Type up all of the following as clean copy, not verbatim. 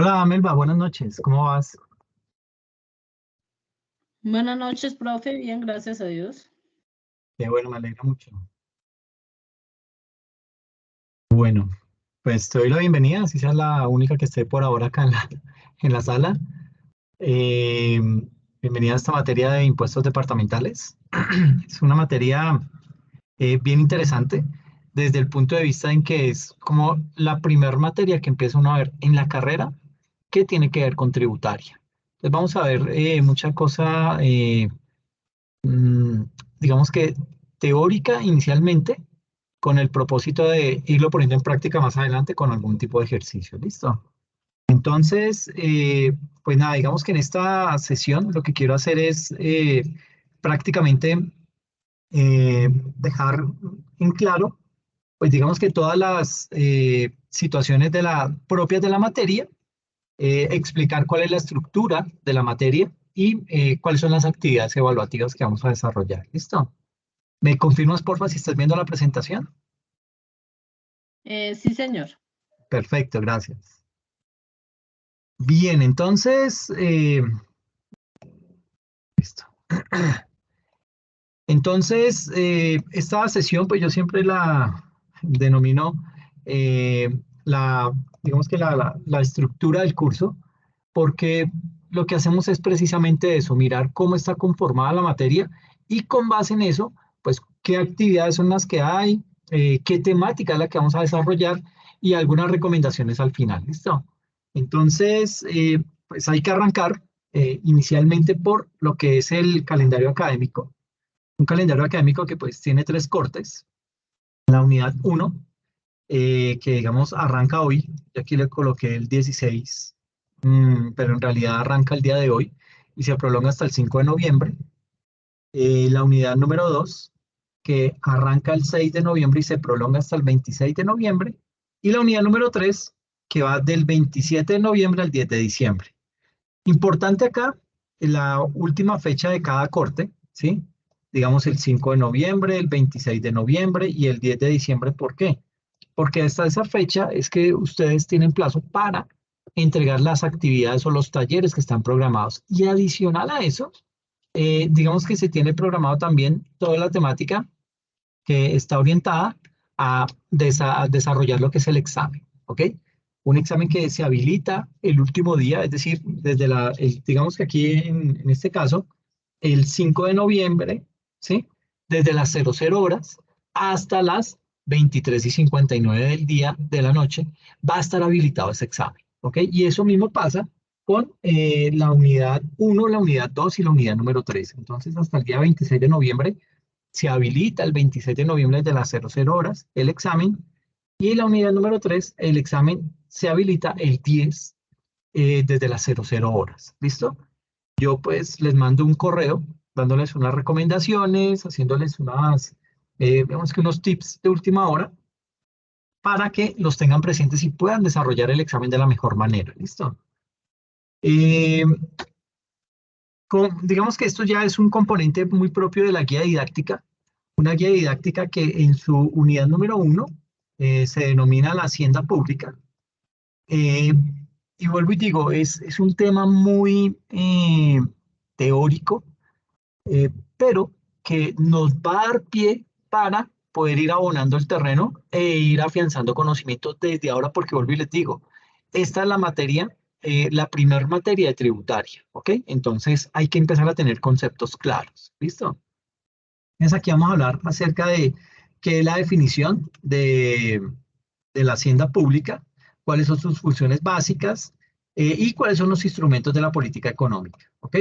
Hola Melba, buenas noches, ¿cómo vas? Buenas noches, profe. Bien, gracias a Dios. Qué bueno, me alegra mucho. Bueno, pues te doy la bienvenida, si sea la única que esté por ahora acá en la sala. Eh, Bienvenida a esta materia de impuestos departamentales. Es una materia bien interesante desde el punto de vista en que es como la primer materia que empieza uno a ver en la carrera que tiene que ver con tributaria. Entonces vamos a ver mucha cosa mm, digamos que teórica inicialmente, con el propósito de irlo poniendo en práctica más adelante con algún tipo de ejercicio. ¿Listo? Entonces, pues nada, digamos que en esta sesión lo que quiero hacer es prácticamente dejar en claro, pues digamos que todas las situaciones propias de la materia, explicar cuál es la estructura de la materia y cuáles son las actividades evaluativas que vamos a desarrollar. ¿Listo? ¿Me confirmas, porfa, si estás viendo la presentación? Sí, señor. Perfecto, gracias. Bien, entonces, listo. Entonces, esta sesión, pues yo siempre la denomino digamos que la estructura del curso, porque lo que hacemos es precisamente eso, mirar cómo está conformada la materia y con base en eso, pues qué actividades son las que hay, qué temática es la que vamos a desarrollar y algunas recomendaciones al final. ¿Listo? Entonces, pues hay que arrancar inicialmente por lo que es el calendario académico. Un calendario académico que pues tiene tres cortes. La unidad 1, que digamos arranca hoy, yo aquí le coloqué el 16, pero en realidad arranca el día de hoy y se prolonga hasta el 5 de noviembre. La unidad número 2, que arranca el 6 de noviembre y se prolonga hasta el 26 de noviembre. Y la unidad número 3, que va del 27 de noviembre al 10 de diciembre. Importante acá, la última fecha de cada corte, ¿sí? Digamos el 5 de noviembre, el 26 de noviembre y el 10 de diciembre. ¿Por qué? Porque hasta esa fecha es que ustedes tienen plazo para entregar las actividades o los talleres que están programados. Y adicional a eso, digamos que se tiene programado también toda la temática que está orientada a desarrollar lo que es el examen, ¿ok? Un examen que se habilita el último día, es decir, digamos que aquí en este caso, el 5 de noviembre, ¿sí? Desde las 00 horas hasta las 23:59 del día de la noche, va a estar habilitado ese examen, ¿ok? Y eso mismo pasa con la unidad 1, la unidad 2 y la unidad número 3. Entonces, hasta el día 26 de noviembre se habilita el 26 de noviembre de las 00 horas el examen y la unidad número 3, el examen se habilita el 10 desde las 00 horas. ¿Listo? Yo pues les mando un correo dándoles unas recomendaciones, haciéndoles digamos que unos tips de última hora para que los tengan presentes y puedan desarrollar el examen de la mejor manera. ¿Listo? Eh, digamos que esto ya es un componente muy propio de la guía didáctica, una guía didáctica que en su unidad número 1 se denomina la hacienda pública. Eh, y vuelvo y digo, es un tema muy teórico, pero que nos va a dar pie para poder ir abonando el terreno e ir afianzando conocimientos desde ahora, porque vuelvo y les digo, esta es la materia, la primer materia de tributaria, ¿ok? Entonces hay que empezar a tener conceptos claros, ¿listo? Entonces aquí vamos a hablar acerca de qué es la definición de la hacienda pública, cuáles son sus funciones básicas y cuáles son los instrumentos de la política económica, ¿ok?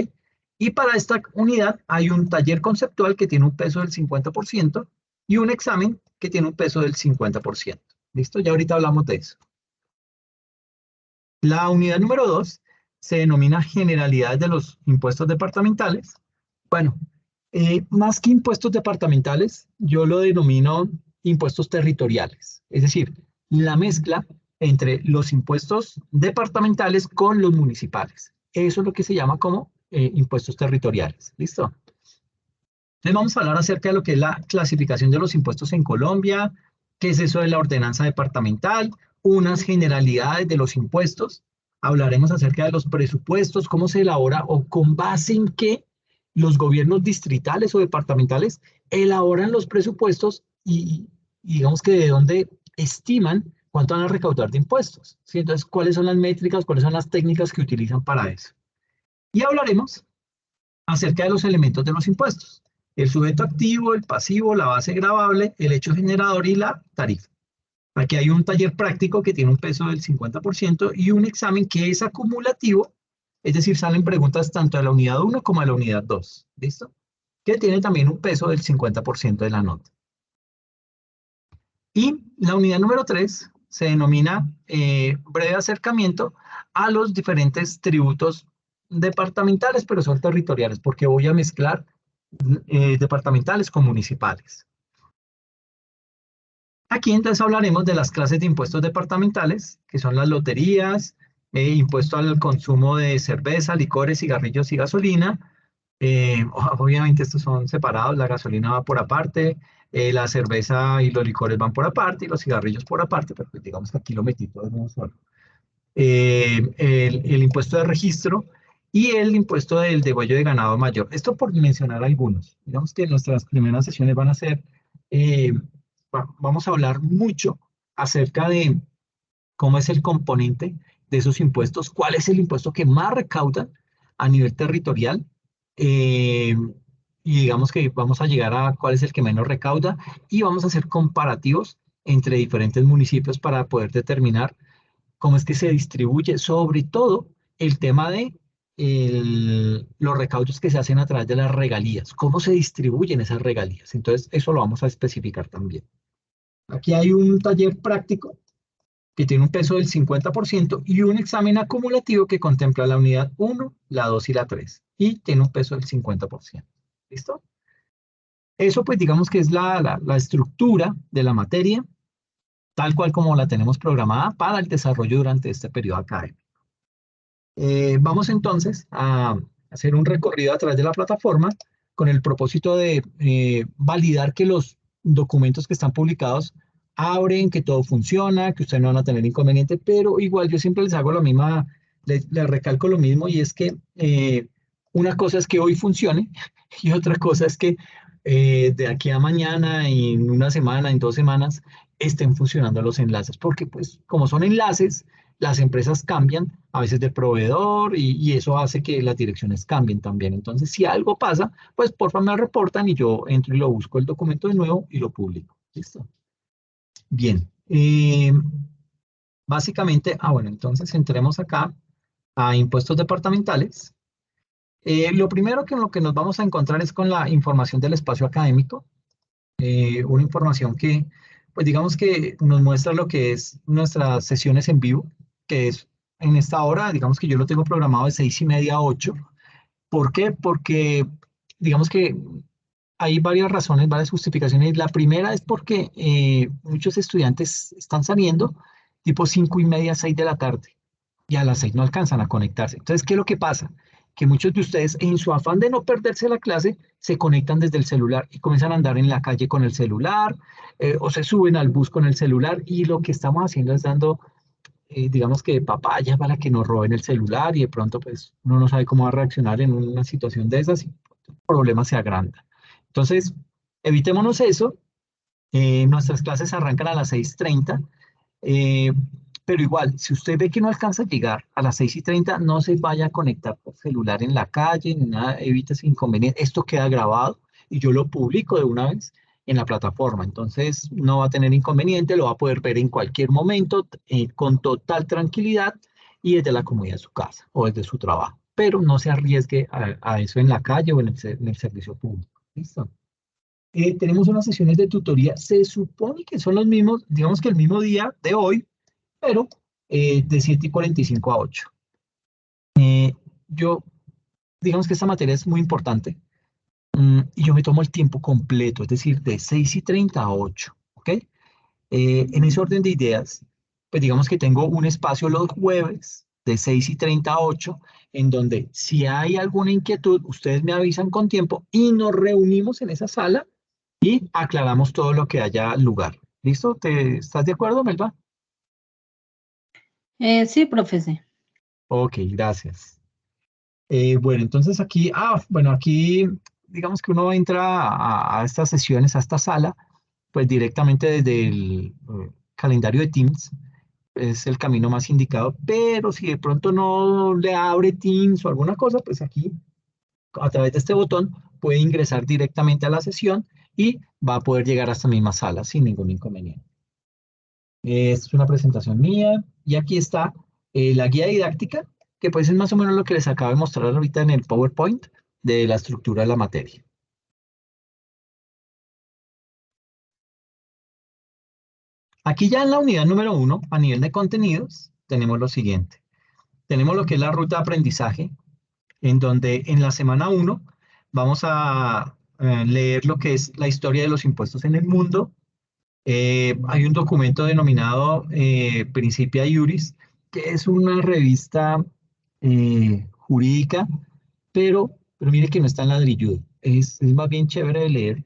Y para esta unidad hay un taller conceptual que tiene un peso del 50% y un examen que tiene un peso del 50%. ¿Listo? Ya ahorita hablamos de eso. La unidad número 2 se denomina generalidades de los impuestos departamentales. Bueno, más que impuestos departamentales, yo lo denomino impuestos territoriales, es decir, la mezcla entre los impuestos departamentales con los municipales. Eso es lo que se llama como impuestos territoriales. ¿Listo? Entonces vamos a hablar acerca de lo que es la clasificación de los impuestos en Colombia, qué es eso de la ordenanza departamental, unas generalidades de los impuestos. Hablaremos acerca de los presupuestos, cómo se elabora o con base en qué los gobiernos distritales o departamentales elaboran los presupuestos y digamos que de dónde estiman cuánto van a recaudar de impuestos. ¿Sí? Entonces, ¿cuáles son las métricas, cuáles son las técnicas que utilizan para eso? Y hablaremos acerca de los elementos de los impuestos. El sujeto activo, el pasivo, la base gravable, el hecho generador y la tarifa. Aquí hay un taller práctico que tiene un peso del 50% y un examen que es acumulativo, es decir, salen preguntas tanto de la unidad 1 como de la unidad 2. ¿Listo? Que tiene también un peso del 50% de la nota. Y la unidad número 3 se denomina breve acercamiento a los diferentes tributos departamentales, pero son territoriales, porque voy a mezclar departamentales con municipales. Aquí entonces hablaremos de las clases de impuestos departamentales, que son las loterías, impuesto al consumo de cerveza, licores, cigarrillos y gasolina. Obviamente estos son separados, la gasolina va por aparte, la cerveza y los licores van por aparte y los cigarrillos por aparte, pero pues digamos que aquí lo metí todo en uno solo. El impuesto de registro y el impuesto del degüello de ganado mayor. Esto por mencionar algunos. Digamos que nuestras primeras sesiones van a ser, eh, vamos a hablar mucho acerca de cómo es el componente de esos impuestos, cuál es el impuesto que más recaudan a nivel territorial, eh, y digamos que vamos a llegar a cuál es el que menos recauda y vamos a hacer comparativos entre diferentes municipios para poder determinar cómo es que se distribuye, sobre todo el tema de los recaudos que se hacen a través de las regalías, cómo se distribuyen esas regalías. Entonces, eso lo vamos a especificar también. Aquí hay un taller práctico que tiene un peso del 50% y un examen acumulativo que contempla la unidad 1, la 2 y la 3 y tiene un peso del 50%. ¿Listo? Eso pues digamos que es la estructura de la materia, tal cual como la tenemos programada para el desarrollo durante este periodo académico. Vamos entonces a hacer un recorrido a través de la plataforma con el propósito de validar que los documentos que están publicados abren, que todo funciona, que ustedes no van a tener inconveniente, pero igual yo siempre les hago la misma, les recalco lo mismo y es que una cosa es que hoy funcione y otra cosa es que de aquí a mañana, en una semana, en 2 semanas, estén funcionando los enlaces, porque pues como son enlaces, las empresas cambian a veces de proveedor y eso hace que las direcciones cambien también. Entonces, si algo pasa, pues por favor me reportan y yo entro y lo busco el documento de nuevo y lo publico. ¿Listo? Bien. Básicamente, bueno, entonces entremos acá a impuestos departamentales. Lo primero que en lo que nos vamos a encontrar es con la información del espacio académico, una información que, pues digamos que nos muestra lo que es nuestras sesiones en vivo, que es en esta hora, digamos que yo lo tengo programado de 6:30 a 8. ¿Por qué? Porque digamos que hay varias razones, varias justificaciones. La primera es porque muchos estudiantes están saliendo tipo 5:30, 6 de la tarde y a las 6 no alcanzan a conectarse. Entonces, ¿qué es lo que pasa? Que muchos de ustedes, en su afán de no perderse la clase, se conectan desde el celular y comienzan a andar en la calle con el celular, o se suben al bus con el celular y lo que estamos haciendo es dando, digamos que papaya para que nos roben el celular y de pronto pues uno no sabe cómo va a reaccionar en una situación de esas y el problema se agranda. Entonces, evitémonos eso. Nuestras clases arrancan a las 6:30. Eh, pero igual, si usted ve que no alcanza a llegar a las 6:30, no se vaya a conectar por celular en la calle, ni nada, evite ese inconveniente. Esto queda grabado y yo lo publico de una vez en la plataforma. Entonces, no va a tener inconveniente, lo va a poder ver en cualquier momento, con total tranquilidad y desde la comodidad de su casa o desde su trabajo. Pero no se arriesgue a eso en la calle o en el servicio público. ¿Listo? Tenemos unas sesiones de tutoría, se supone que son los mismos, digamos que el mismo día de hoy, pero de 7:45 a 8. Yo, digamos que esta materia es muy importante, y yo me tomo el tiempo completo, es decir, de 6:30 a 8, ¿ok? En ese orden de ideas, pues digamos que tengo un espacio los jueves de 6:30 a 8, en donde si hay alguna inquietud, ustedes me avisan con tiempo y nos reunimos en esa sala y aclaramos todo lo que haya lugar. ¿Listo? ¿Estás de acuerdo, Melba? Sí, profe, sí. Ok, gracias. Bueno, entonces aquí, bueno, aquí digamos que uno entra a estas sesiones, a esta sala, pues directamente desde el calendario de Teams, es el camino más indicado, pero si de pronto no le abre Teams o alguna cosa, pues aquí a través de este botón puede ingresar directamente a la sesión y va a poder llegar a esta misma sala sin ningún inconveniente. Esta es una presentación mía y aquí está la guía didáctica, que pues es más o menos lo que les acabo de mostrar ahorita en el PowerPoint de la estructura de la materia. Aquí ya en la unidad número 1, a nivel de contenidos, tenemos lo siguiente. Tenemos lo que es la ruta de aprendizaje, en donde en la semana 1 vamos a leer lo que es la historia de los impuestos en el mundo. Hay un documento denominado Principia Iuris, que es una revista jurídica, pero mire que no está en ladrilludo. Es más bien chévere de leer,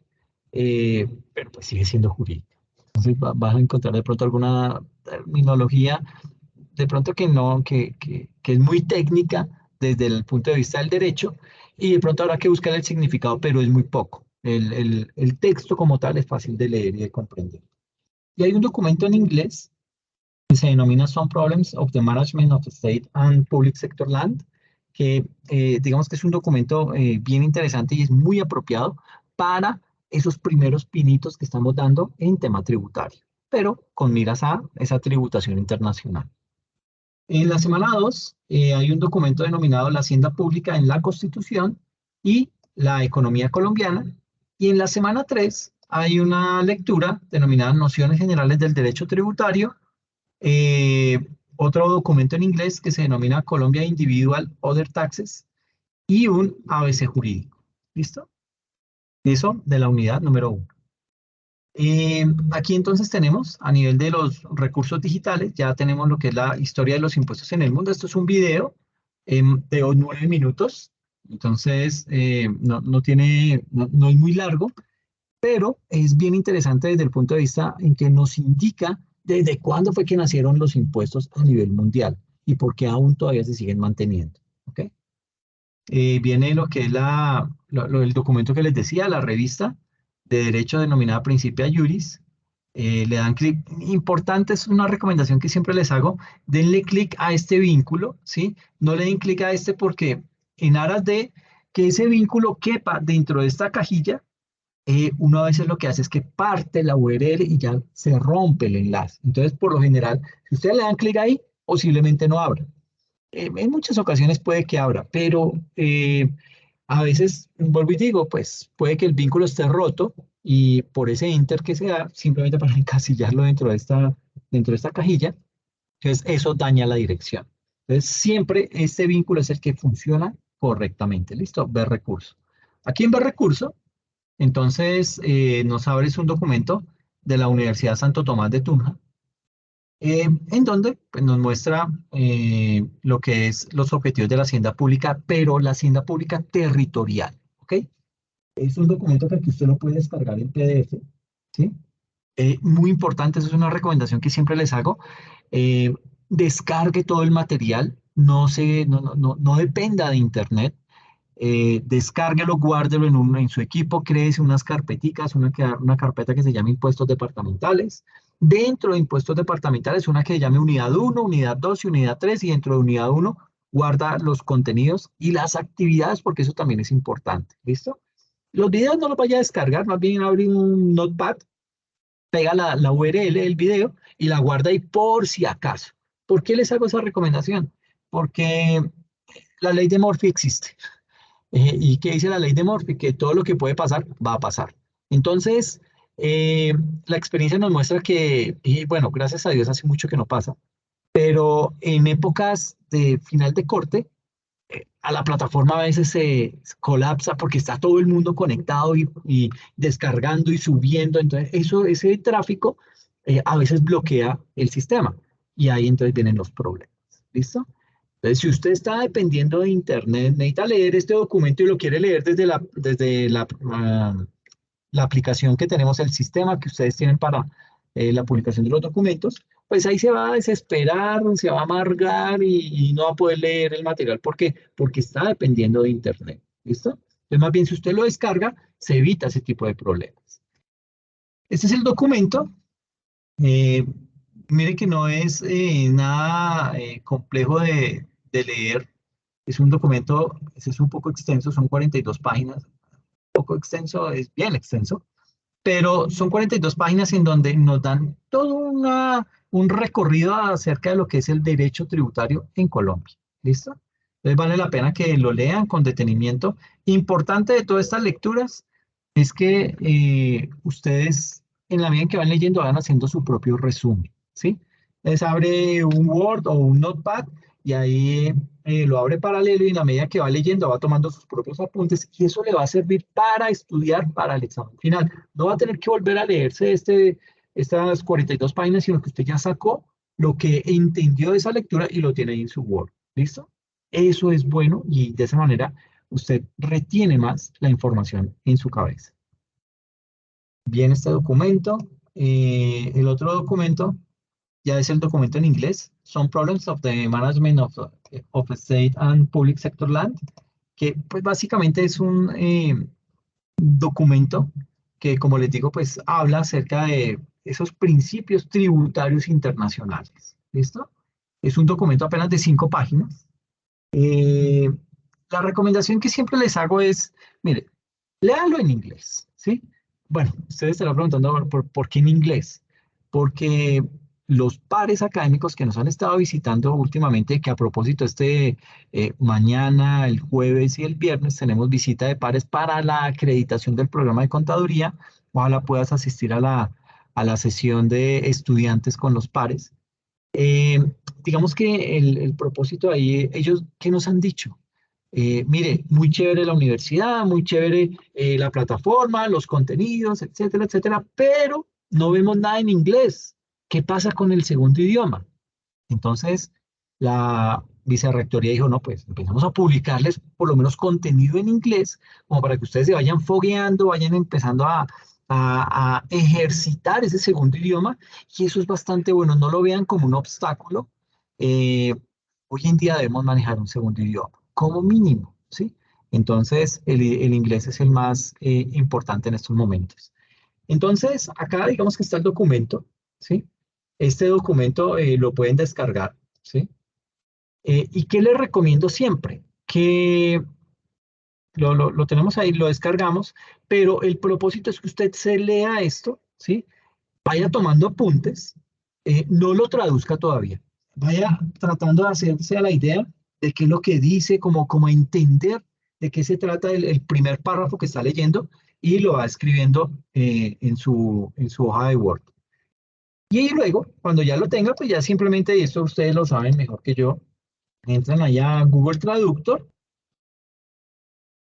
pero pues sigue siendo jurídica. Entonces vas a encontrar de pronto alguna terminología, de pronto que no, que es muy técnica desde el punto de vista del derecho, y de pronto habrá que buscar el significado, pero es muy poco. El texto como tal es fácil de leer y de comprender. Y hay un documento en inglés que se denomina Some Problems of the Management of State and Public Sector Land, que digamos que es un documento bien interesante y es muy apropiado para esos primeros pinitos que estamos dando en tema tributario, pero con miras a esa tributación internacional. En la semana 2 hay un documento denominado La Hacienda Pública en la Constitución y la Economía Colombiana. Y en la semana 3 hay una lectura denominada Nociones Generales del Derecho Tributario, eh, otro documento en inglés que se denomina Colombia Individual Other Taxes y un ABC jurídico. ¿Listo? Eso de la unidad número 1. Aquí entonces tenemos, a nivel de los recursos digitales, ya tenemos lo que es la historia de los impuestos en el mundo. Esto es un video de 9 minutos, entonces no tiene, no es muy largo, pero es bien interesante desde el punto de vista en que nos indica desde cuándo fue que nacieron los impuestos a nivel mundial y por qué aún todavía se siguen manteniendo. ¿Ok? Viene lo que es el documento que les decía, la revista de derecho denominada Principia Juris. Le dan clic. Importante, es una recomendación que siempre les hago. Denle clic a este vínculo, ¿sí? No le den clic a este porque en aras de que ese vínculo quepa dentro de esta cajilla, uno a veces lo que hace es que parte la URL y ya se rompe el enlace. Entonces, por lo general, si ustedes le dan clic ahí, posiblemente no abra. En muchas ocasiones puede que abra, pero a veces, vuelvo y digo, pues puede que el vínculo esté roto y por ese enter que se da, simplemente para encasillarlo dentro de esta cajilla, entonces eso daña la dirección. Entonces siempre este vínculo es el que funciona correctamente. ¿Listo? Ver recurso. Aquí en ver recurso, entonces nos abres un documento de la Universidad Santo Tomás de Tunja, en donde pues, nos muestra lo que es los objetivos de la hacienda pública, pero la hacienda pública territorial, ¿ok? Es un documento que usted lo puede descargar en PDF, ¿sí? Muy importante, eso es una recomendación que siempre les hago. eh, Descargue todo el material, no dependa de internet. Descárguelo, guárdelo en su equipo, créese unas carpeticas, una carpeta que se llama impuestos departamentales. Dentro de impuestos departamentales, una que se llame unidad 1, unidad 2 y unidad 3, y dentro de unidad 1 guarda los contenidos y las actividades, porque eso también es importante. ¿Listo? Los videos no los vaya a descargar, más bien abre un notepad, pega la URL del video y la guarda ahí por si acaso. ¿Por qué les hago esa recomendación? Porque la ley de Murphy existe. ¿Y qué dice la ley de Murphy? Que todo lo que puede pasar, va a pasar. Entonces, la experiencia nos muestra que, y bueno, gracias a Dios hace mucho que no pasa, pero en épocas de final de corte, a la plataforma a veces se colapsa porque está todo el mundo conectado y descargando y subiendo. Entonces, ese tráfico a veces bloquea el sistema y ahí entonces vienen los problemas. ¿Listo? Entonces, si usted está dependiendo de Internet, necesita leer este documento y lo quiere leer desde la aplicación que tenemos, el sistema que ustedes tienen para la publicación de los documentos, pues ahí se va a desesperar, se va a amargar y no va a poder leer el material. ¿Por qué? Porque está dependiendo de Internet. ¿Listo? Entonces, más bien, si usted lo descarga, se evita ese tipo de problemas. Este es el documento. Eh, Mire que no es nada complejo de leer. Es un documento, ese es un poco extenso, son 42 páginas. Un poco extenso, es bien extenso, pero son 42 páginas en donde nos dan todo un recorrido acerca de lo que es el derecho tributario en Colombia. ¿Listo? Entonces vale la pena que lo lean con detenimiento. Importante de todas estas lecturas es que ustedes, en la medida en que van leyendo, van haciendo su propio resumen, ¿sí? Les abre un Word o un Notepad y ahí lo abre paralelo y en la medida que va leyendo va tomando sus propios apuntes y eso le va a servir para estudiar para el examen final. No va a tener que volver a leerse estas 42 páginas, sino que usted ya sacó lo que entendió de esa lectura y lo tiene ahí en su Word. ¿Listo? Eso es bueno y de esa manera usted retiene más la información en su cabeza. Bien, este documento. El otro documento ya es el documento en inglés. Some Problems of the Management of State and Public Sector Land, que pues básicamente es un documento que, como les digo, pues habla acerca de esos principios tributarios internacionales. ¿Listo? Es un documento apenas de 5 páginas. Eh, la recomendación que siempre les hago es, mire, léalo en inglés, ¿sí? Bueno, ustedes estarán preguntando por qué en inglés. Porque los pares académicos que nos han estado visitando últimamente, que a propósito mañana, el jueves y el viernes tenemos visita de pares para la acreditación del programa de contaduría. Ojalá puedas asistir a la sesión de estudiantes con los pares. Eh, digamos que el propósito ahí, ellos, ¿qué nos han dicho? Mire, muy chévere la universidad, muy chévere la plataforma, los contenidos, etcétera, etcétera, pero no vemos nada en inglés. ¿Qué pasa con el segundo idioma? Entonces, la vicerrectoría dijo, no, pues empezamos a publicarles por lo menos contenido en inglés, como para que ustedes se vayan fogueando, vayan empezando a ejercitar ese segundo idioma, y eso es bastante bueno, no lo vean como un obstáculo. Eh, Hoy en día debemos manejar un segundo idioma, como mínimo, ¿sí? Entonces, el inglés es el más importante en estos momentos. Entonces, acá digamos que está el documento, ¿sí? Este documento lo pueden descargar, ¿sí? ¿Y qué les recomiendo siempre? Que lo tenemos ahí, lo descargamos, pero el propósito es que usted se lea esto, ¿sí? Vaya tomando apuntes, no lo traduzca todavía. Vaya tratando de hacerse a la idea de qué es lo que dice, como entender de qué se trata el primer párrafo que está leyendo y lo va escribiendo en su hoja de Word. Y luego, cuando ya lo tenga, pues ya simplemente, y esto ustedes lo saben mejor que yo, entran allá a Google Traductor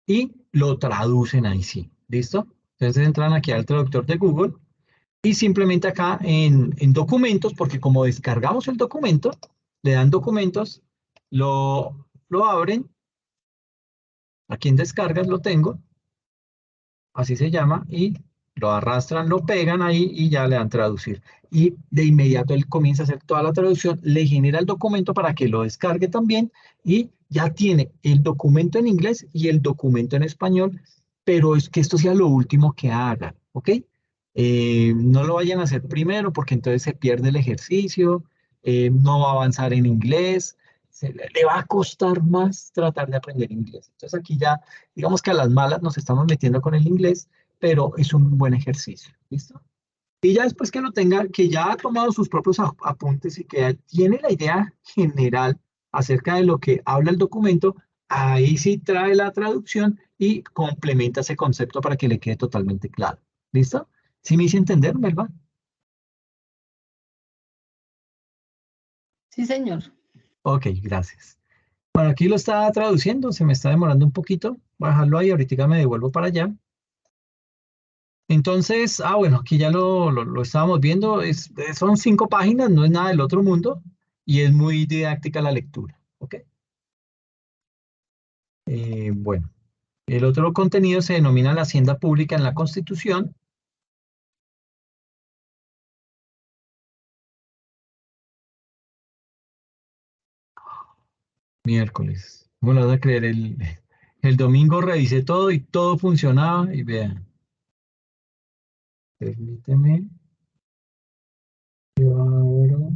y lo traducen ahí sí. ¿Listo? Entonces entran aquí al traductor de Google y simplemente acá en documentos, porque como descargamos el documento, le dan documentos, lo abren, aquí en descargas lo tengo, así se llama, y lo arrastran, lo pegan ahí y ya le dan traducir. Y de inmediato él comienza a hacer toda la traducción, le genera el documento para que lo descargue también y ya tiene el documento en inglés y el documento en español, pero es que esto sea lo último que haga, ¿ok? No lo vayan a hacer primero porque entonces se pierde el ejercicio, no va a avanzar en inglés, le va a costar más tratar de aprender inglés. Entonces aquí ya digamos que a las malas nos estamos metiendo con el inglés, pero es un buen ejercicio, ¿listo? Y ya después que lo tenga, que ya ha tomado sus propios apuntes y que ya tiene la idea general acerca de lo que habla el documento, ahí sí trae la traducción y complementa ese concepto para que le quede totalmente claro. ¿Listo? ¿Sí me hice entender, verdad? Sí, señor. Ok, gracias. Bueno, aquí lo está traduciendo, se me está demorando un poquito. Voy a dejarlo ahí, ahorita me devuelvo para allá. Entonces, bueno, aquí ya lo estábamos viendo, son 5 páginas, no es nada del otro mundo y es muy didáctica la lectura, ¿ok? Bueno, el otro contenido se denomina la hacienda pública en la Constitución. Miércoles. ¿Cómo lo vas a creer? El domingo revisé todo y todo funcionaba y vean, permíteme, yo abro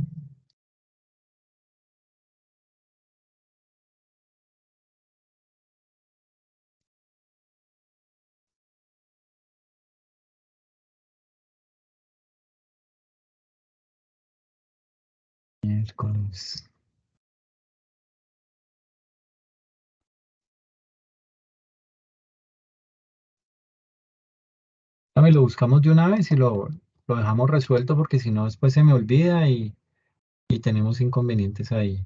miércoles. Dame, lo buscamos de una vez y lo dejamos resuelto porque si no después se me olvida y tenemos inconvenientes ahí.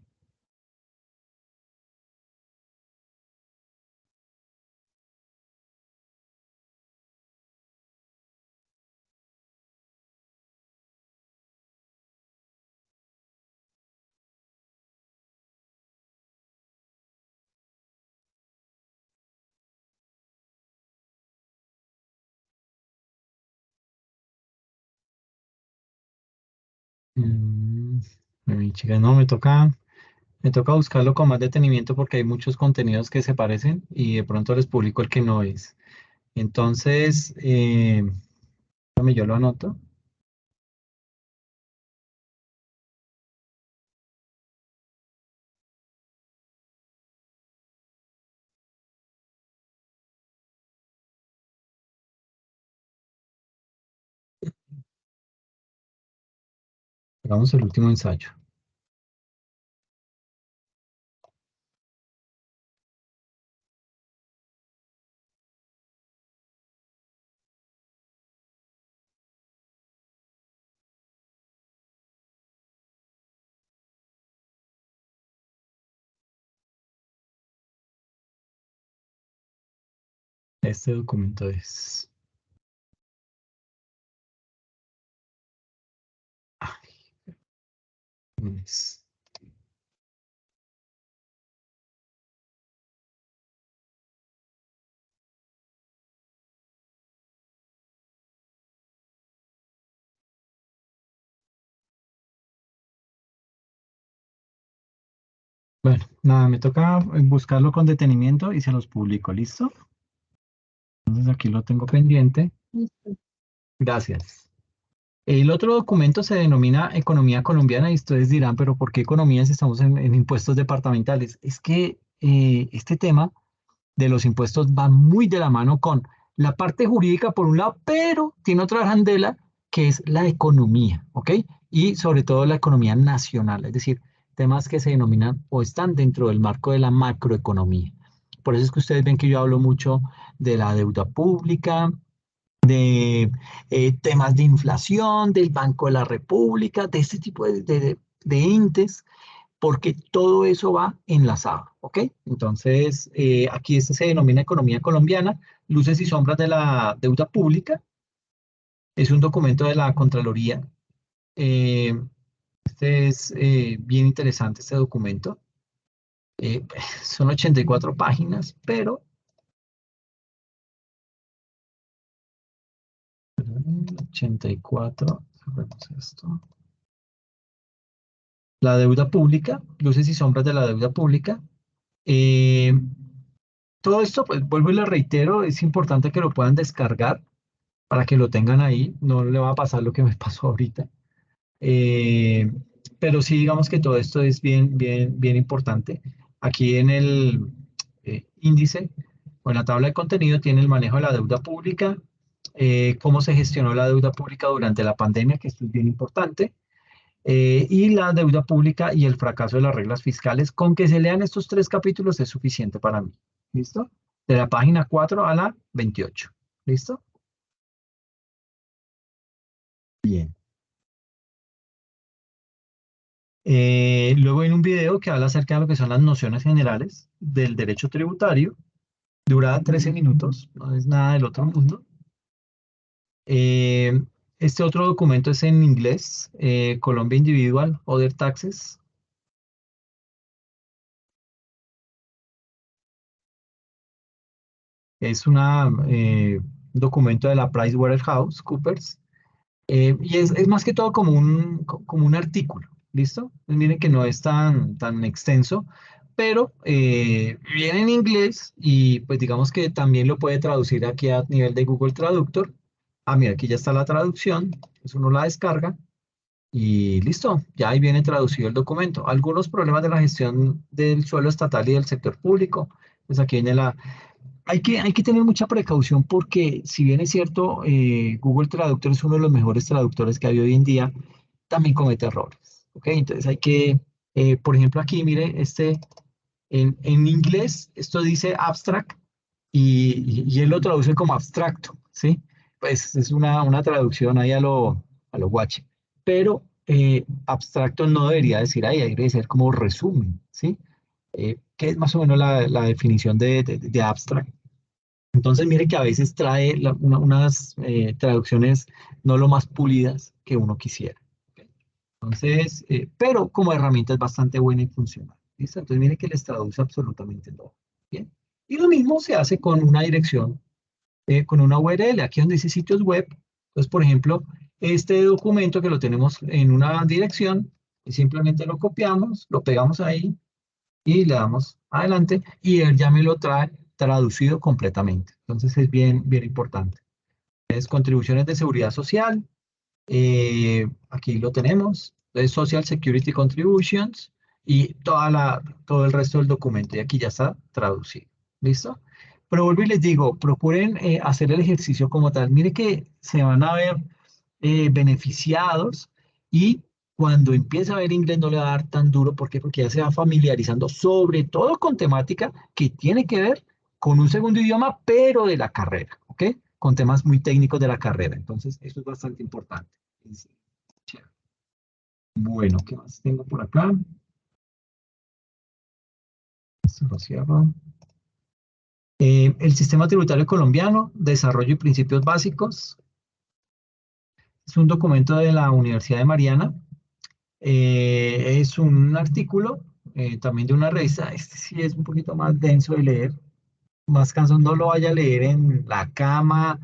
Mm, mi chica, no, me toca buscarlo con más detenimiento porque hay muchos contenidos que se parecen y de pronto les publico el que no es. Entonces, déjame, yo lo anoto. Hagamos el último ensayo. Este documento es... es- Bueno, nada, me toca buscarlo con detenimiento y se los publico, ¿listo? Entonces aquí lo tengo pendiente. Listo. Gracias. El otro documento se denomina Economía Colombiana y ustedes dirán, pero ¿por qué economía si estamos en impuestos departamentales? Es que este tema de los impuestos va muy de la mano con la parte jurídica por un lado, pero tiene otra arandela que es la economía, ¿ok? Y sobre todo la economía nacional, es decir, temas que se denominan o están dentro del marco de la macroeconomía. Por eso es que ustedes ven que yo hablo mucho de la deuda pública, de temas de inflación, del Banco de la República, de este tipo de entes, porque todo eso va enlazado, ¿ok? Entonces, aquí este se denomina economía colombiana, luces y sombras de la deuda pública, es un documento de la Contraloría. Eh, este es bien interesante, este documento. Eh, Son 84 páginas, pero 84, cerremos esto. La deuda pública, luces y sombras de la deuda pública. Eh, Todo esto, pues vuelvo y le reitero, es importante que lo puedan descargar para que lo tengan ahí, no le va a pasar lo que me pasó ahorita. Eh, pero sí, digamos que todo esto es bien, bien, bien importante. Aquí en el índice o en la tabla de contenido tiene el manejo de la deuda pública, cómo se gestionó la deuda pública durante la pandemia, que esto es bien importante, y la deuda pública y el fracaso de las reglas fiscales. Con que se lean estos tres capítulos es suficiente para mí. ¿Listo? De la página 4 a la 28. ¿Listo? Bien. Luego hay un video que habla acerca de lo que son las nociones generales del derecho tributario. Dura 13 minutos, no es nada del otro mundo. Eh, este otro documento es en inglés, Colombia Individual, Other Taxes. Es un documento de la PricewaterhouseCoopers. Y es más que todo como un artículo, ¿listo? Pues miren que no es tan extenso, pero viene en inglés y pues digamos que también lo puede traducir aquí a nivel de Google Traductor. Ah, mira, aquí ya está la traducción, pues uno la descarga y listo, ya ahí viene traducido el documento. Algunos problemas de la gestión del suelo estatal y del sector público, pues aquí viene la... hay que tener mucha precaución porque si bien es cierto, Google Traductor es uno de los mejores traductores que hay hoy en día, también comete errores, ¿ok? Entonces hay que, por ejemplo, aquí, mire, en inglés esto dice abstract y él lo traduce como abstracto, ¿sí? Pues es una traducción ahí a lo guache. Pero abstracto no debería decir ahí, debería ser como resumen, ¿sí? Que es más o menos la definición de abstract. Entonces, mire que a veces trae unas traducciones no lo más pulidas que uno quisiera. ¿Ok? Entonces, pero como herramienta es bastante buena y funcional. ¿Listo? Entonces, mire que les traduce absolutamente todo. ¿Bien? Y lo mismo se hace con una dirección, con una URL. Aquí donde dice sitios web, entonces, por ejemplo, este documento que lo tenemos en una dirección, y simplemente lo copiamos, lo pegamos ahí y le damos adelante y él ya me lo trae traducido completamente. Entonces, es bien, bien importante. Es contribuciones de seguridad social. Aquí lo tenemos, es Social Security Contributions y todo el resto del documento. Y aquí ya está traducido. ¿Listo? Pero vuelvo y les digo, procuren hacer el ejercicio como tal. Mire que se van a ver beneficiados y cuando empiece a ver inglés no le va a dar tan duro. ¿Por qué? Porque ya se va familiarizando sobre todo con temática que tiene que ver con un segundo idioma, pero de la carrera. ¿Ok? Con temas muy técnicos de la carrera. Entonces, eso es bastante importante. Sí. Bueno, ¿qué más tengo por acá? Esto lo cierro. El sistema tributario colombiano, desarrollo y principios básicos. Es un documento de la Universidad de Mariana. Es un artículo también de una revista. Este sí es un poquito más denso de leer. Más cansado, no lo vaya a leer en la cama,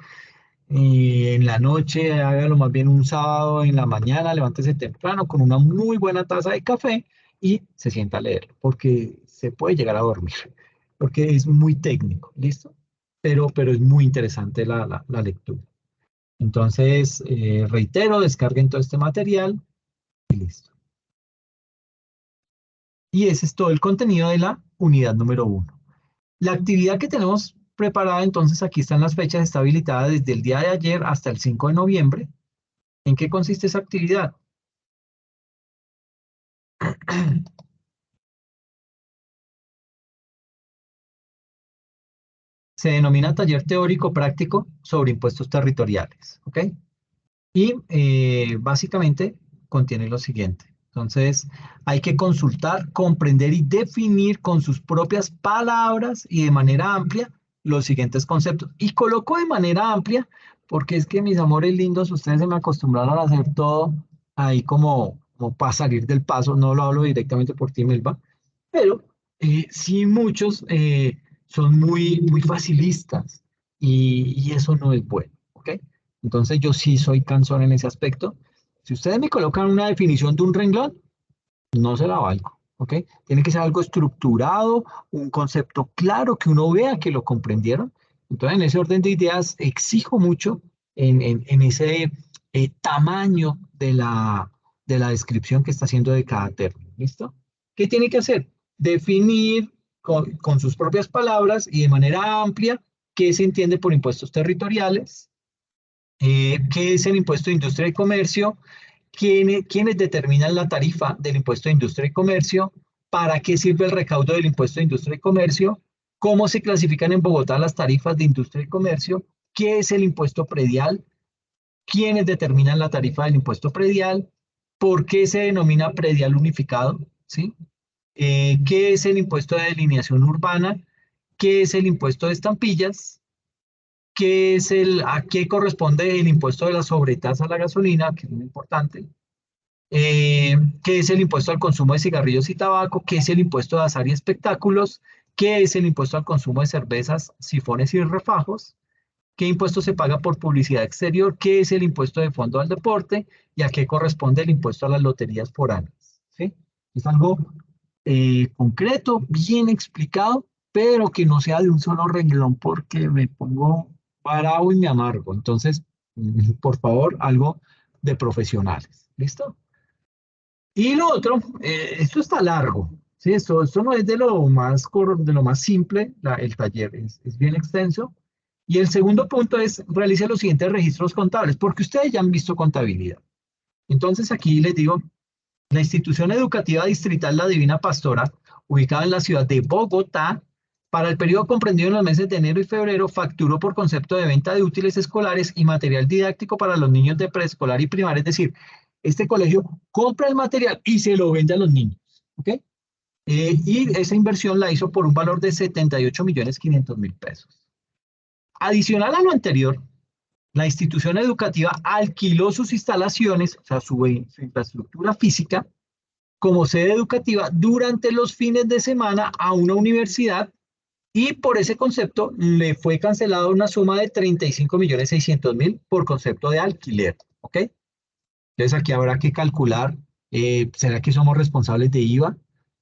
en la noche, hágalo más bien un sábado en la mañana, levántese temprano con una muy buena taza de café y se sienta a leerlo, porque se puede llegar a dormir, porque es muy técnico, ¿listo? Pero es muy interesante la lectura. Entonces, reitero, descarguen todo este material y listo. Y ese es todo el contenido de la unidad número 1. La actividad que tenemos preparada, entonces aquí están las fechas, está habilitada desde el día de ayer hasta el 5 de noviembre. ¿En qué consiste esa actividad? Se denomina taller teórico práctico sobre impuestos territoriales, ¿ok? Y básicamente contiene lo siguiente. Entonces, hay que consultar, comprender y definir con sus propias palabras y de manera amplia los siguientes conceptos. Y coloco de manera amplia porque es que mis amores lindos, ustedes se me acostumbraron a hacer todo ahí como para salir del paso. No lo hablo directamente por ti, Melba, pero sí muchos son muy facilistas y eso no es bueno, ¿ok? Entonces yo sí soy cansón en ese aspecto. Si ustedes me colocan una definición de un renglón, no se la valgo, ¿ok? Tiene que ser algo estructurado, un concepto claro, que uno vea que lo comprendieron. Entonces en ese orden de ideas exijo mucho en ese tamaño de la descripción que está haciendo de cada término, ¿listo? ¿Qué tiene que hacer? Definir con sus propias palabras y de manera amplia qué se entiende por impuestos territoriales, qué es el impuesto de industria y comercio, quiénes determinan la tarifa del impuesto de industria y comercio, para qué sirve el recaudo del impuesto de industria y comercio, cómo se clasifican en Bogotá las tarifas de industria y comercio, qué es el impuesto predial, quiénes determinan la tarifa del impuesto predial, por qué se denomina predial unificado, ¿sí? ¿Qué es el impuesto de delineación urbana? ¿Qué es el impuesto de estampillas? ¿A qué corresponde el impuesto de la sobretasa a la gasolina? Que es muy importante. ¿Qué es el impuesto al consumo de cigarrillos y tabaco? ¿Qué es el impuesto de azar y espectáculos? ¿Qué es el impuesto al consumo de cervezas, sifones y refajos? ¿Qué impuesto se paga por publicidad exterior? ¿Qué es el impuesto de fondo al deporte? ¿Y a qué corresponde el impuesto a las loterías foráneas? ¿Sí? Es algo concreto, bien explicado, pero que no sea de un solo renglón porque me pongo bravo y me amargo. Entonces, por favor, algo de profesionales. ¿Listo? Y lo otro, esto está largo. ¿Sí? Esto no es de lo más, de lo más simple, el taller es bien extenso. Y el segundo punto es, realice los siguientes registros contables, porque ustedes ya han visto contabilidad. Entonces aquí les digo, la institución educativa distrital La Divina Pastora, ubicada en la ciudad de Bogotá, para el periodo comprendido en los meses de enero y febrero, facturó por concepto de venta de útiles escolares y material didáctico para los niños de preescolar y primaria. Es decir, este colegio compra el material y se lo vende a los niños. ¿Ok? Y esa inversión la hizo por un valor de 78.500.000 pesos. Adicional a lo anterior, la institución educativa alquiló sus instalaciones, o sea, su infraestructura física, como sede educativa durante los fines de semana a una universidad y por ese concepto le fue cancelada una suma de 35.600.000 por concepto de alquiler. ¿Ok? Entonces aquí habrá que calcular, ¿será que somos responsables de IVA?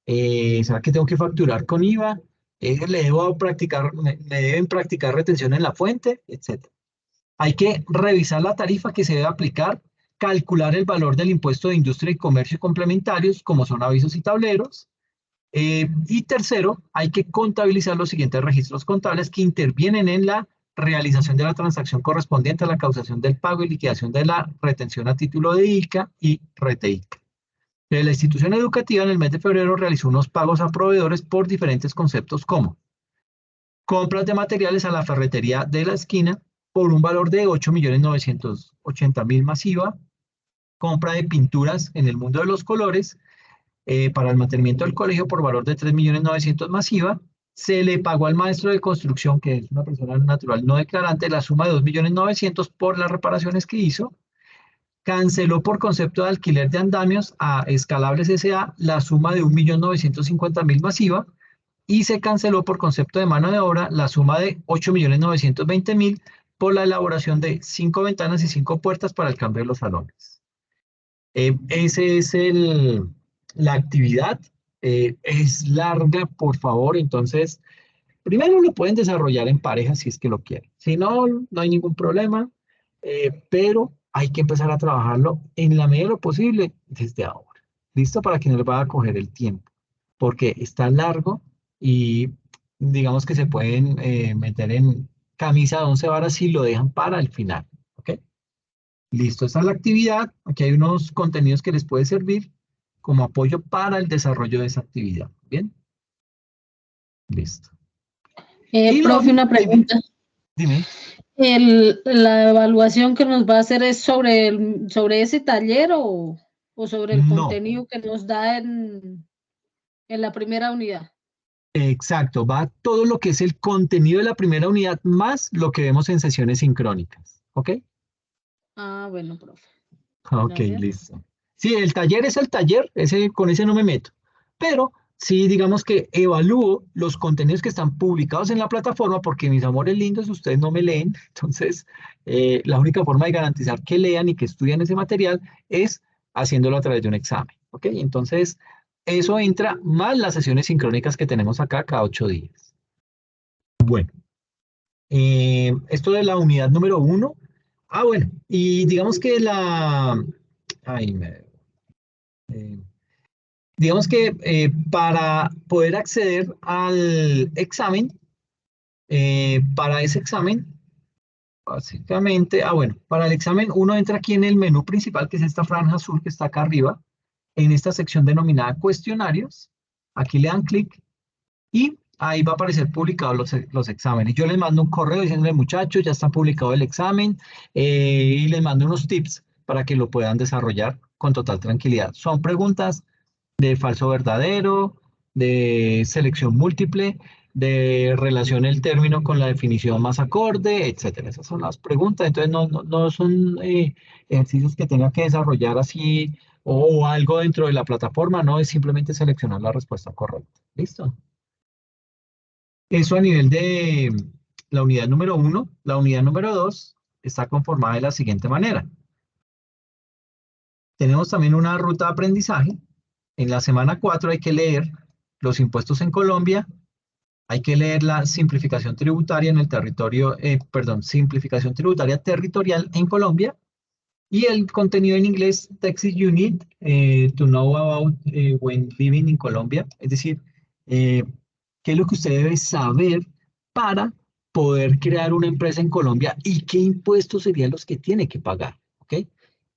¿Será que tengo que facturar con IVA? ¿Le debo practicar, me deben practicar retención en la fuente? Etcétera. Hay que revisar la tarifa que se debe aplicar, calcular el valor del impuesto de industria y comercio complementarios, como son avisos y tableros. Y tercero, hay que contabilizar los siguientes registros contables que intervienen en la realización de la transacción correspondiente a la causación del pago y liquidación de la retención a título de ICA y RETEICA. La institución educativa en el mes de febrero realizó unos pagos a proveedores por diferentes conceptos como compras de materiales a la ferretería de la esquina por un valor de 8.980.000 masiva, compra de pinturas en el mundo de los colores para el mantenimiento del colegio por valor de 3.900.000 masiva, se le pagó al maestro de construcción, que es una persona natural no declarante, la suma de 2.900.000 por las reparaciones que hizo, canceló por concepto de alquiler de andamios a Escalables S.A. la suma de 1.950.000 masiva, y se canceló por concepto de mano de obra la suma de 8.920.000 por la elaboración de 5 ventanas y 5 puertas para el cambio de los salones. Ese es la actividad. Es larga, por favor. Entonces, primero lo pueden desarrollar en pareja si es que lo quieren. Si no, no hay ningún problema. Pero hay que empezar a trabajarlo en la medida de lo posible desde ahora. ¿Listo? Para que no les vaya a coger el tiempo. Porque está largo y digamos que se pueden meter en camisa de 11 varas si lo dejan para el final. ¿Ok? Listo, esa es la actividad. Aquí hay unos contenidos que les puede servir como apoyo para el desarrollo de esa actividad. ¿Bien? Listo. Y Profe, una dime, pregunta. dime. ¿La evaluación que nos va a hacer es sobre ese taller o sobre el No, contenido que nos da en la primera unidad? exacto. Va todo lo que es el contenido de la primera unidad más lo que vemos en sesiones sincrónicas. ¿Ok? Ah, bueno, profe. Ok, Gracias. listo. Sí, el taller es el taller, con ese no me meto. Pero sí, digamos que evalúo los contenidos que están publicados en la plataforma, porque mis amores lindos, ustedes no me leen. Entonces, la única forma de garantizar que lean y que estudien ese material es haciéndolo a través de un examen. ¿Ok? Entonces, eso entra más las sesiones sincrónicas que tenemos acá cada 8 días. Bueno, esto de la unidad número 1. Ah, bueno, y digamos que ay, eh, digamos que para poder acceder al examen, para ese examen, básicamente, bueno, para el examen uno entra aquí en el menú principal, que es esta franja azul que está acá arriba, en esta sección denominada cuestionarios. Aquí le dan clic y ahí va a aparecer publicados los exámenes. Yo les mando un correo diciéndole, muchachos, ya está publicado el examen, y les mando unos tips para que lo puedan desarrollar con total tranquilidad. Son preguntas de falso verdadero, de selección múltiple, de relación el término con la definición más acorde, etcétera. Esas son las preguntas. Entonces no son ejercicios que tenga que desarrollar así o algo dentro de la plataforma, no es simplemente seleccionar la respuesta correcta. ¿Listo? Eso a nivel de la unidad número 1. La unidad número 2 está conformada de la siguiente manera. Tenemos también una ruta de aprendizaje. En la semana 4 hay que leer los impuestos en Colombia, hay que leer la simplificación tributaria en el territorio, perdón, simplificación tributaria territorial en Colombia y el contenido en inglés, Taxes You Need to Know About When Living in Colombia. Es decir, eh, qué es lo que usted debe saber para poder crear una empresa en Colombia y qué impuestos serían los que tiene que pagar. ¿Ok?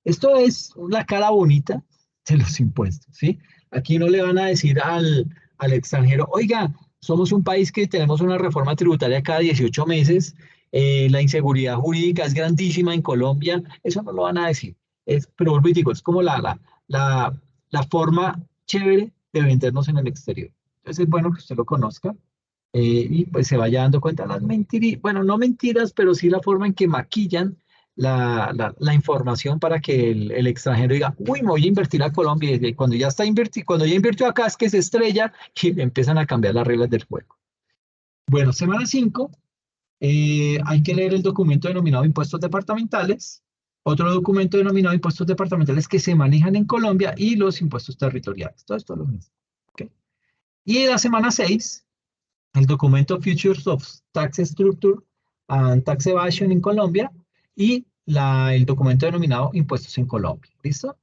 Esto es la cara bonita de los impuestos, ¿sí? Aquí no le van a decir al extranjero, oiga, somos un país que tenemos una reforma tributaria cada 18 meses, la inseguridad jurídica es grandísima en Colombia, eso no lo van a decir. Pero vuelvo y digo, es como la forma chévere de vendernos en el exterior. Entonces es bueno que usted lo conozca y pues se vaya dando cuenta de las mentiras, bueno, no mentiras, pero sí la forma en que maquillan la información para que el extranjero diga, uy, me voy a invertir a Colombia, y cuando ya está cuando ya invirtió acá es que se estrella y empiezan a cambiar las reglas del juego. Bueno, semana 5, hay que leer el documento denominado impuestos departamentales, otro documento denominado impuestos departamentales que se manejan en Colombia y los impuestos territoriales. Todo esto es lo mismo. ¿Ok? Y en la semana 6, el documento Futures of Tax Structure and Tax Evasion en Colombia y el documento denominado Impuestos en Colombia. ¿Listo?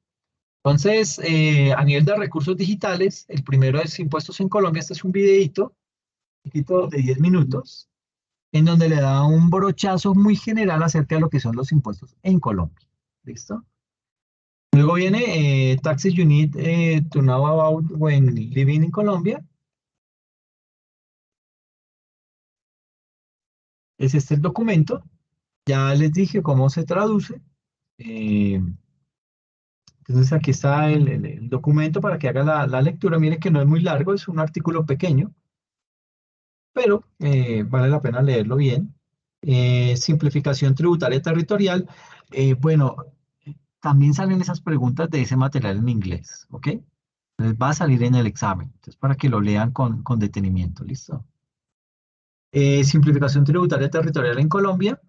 Entonces, a nivel de recursos digitales, el primero es Impuestos en Colombia. Este es un videito chiquito de 10 minutos en donde le da un brochazo muy general acerca de lo que son los impuestos en Colombia. ¿Listo? Luego viene Taxes You Need to Know About When Living in Colombia. Es este el documento. Ya les dije cómo se traduce. Eh, entonces aquí está el documento para que haga la lectura. Mire que no es muy largo, es un artículo pequeño, pero vale la pena leerlo bien. Simplificación tributaria territorial. Bueno, también salen esas preguntas de ese material en inglés, ¿ok? Entonces va a salir en el examen. Entonces para que lo lean con detenimiento, ¿listo? Simplificación tributaria territorial en Colombia.